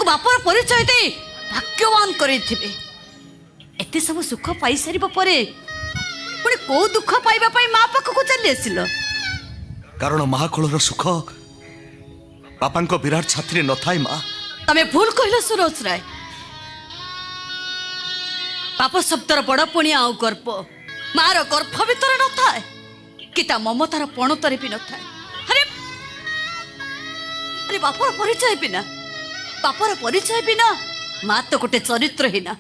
तुमको बापर परिचय दे भाग्यवान करेथिबे एते सब सुख पाई सारिबो परे पुणी को दुख पाइबा पई मां पाख को चली आसिलो कारण महाकोलर सुख बापांको विराट छात्री न थाए माँ तमे भूल कहलो सुरोज राय पाप शब्दर बड़ पुणी आउ गर्भ मार गर्भ भितर न थाए कि ता ममतार पणतरे भी न थाए अरे अरे बापर परिचय बिना बापर परिचय बिना मां तो गोटे चरित्रहीना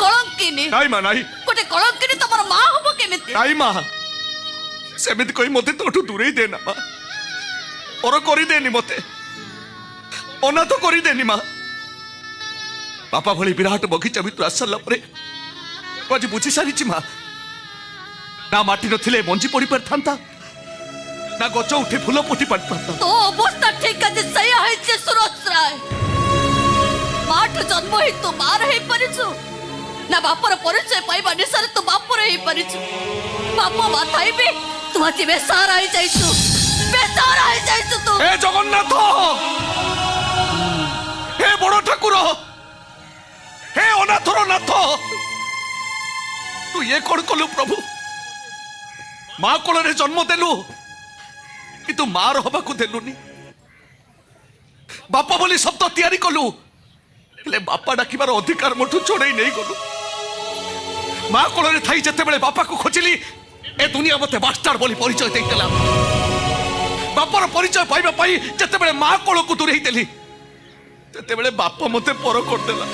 कलंकिनी नाई माँ नाई गोटे कलंकिनी तमर मां हबो केमिति नाई माँ सेमिति कोई मते तोठू दूरेई देना माँ और करी देनी मते ओना तो करी देनी माँ बापा भली विराट बगीचा भी आस सारा पर आज बुझी सारी माँ ना माटी नथिले मंजी पड़ी पारथा ना गच उठे फूल फुटी पारता तो अवस्था ठीक আছে सही है सुरज राय माठ जन्म ही तो मार है परिचो ना बापर परिचय पाइबा निसार तो बापर ही परिचो बाप माथाई भी तू आज बेसार आई जाइछु बेसार आई जाइछु तू हे जगन्नाथ हे बड़ ठाकुर हे अनाथर नाथ तू ये कौन कलु प्रभु माँ कोल जन्म देलु कि तू मार हवा को देलुनी बापा बोली शब्द तैयारी कलु हेले बापा डाकिबार अधिकार मोठू छोड़े नहीं गलु माँ कोल थी जिते बड़े बापा को खोजिली ए दुनिया मते बास्टार बोली परिचय देला बापर परिचय पाइबा पाई जिते बड़े माँ कोल को दूरेई देली तेते बड़े बापा मते पर कर देला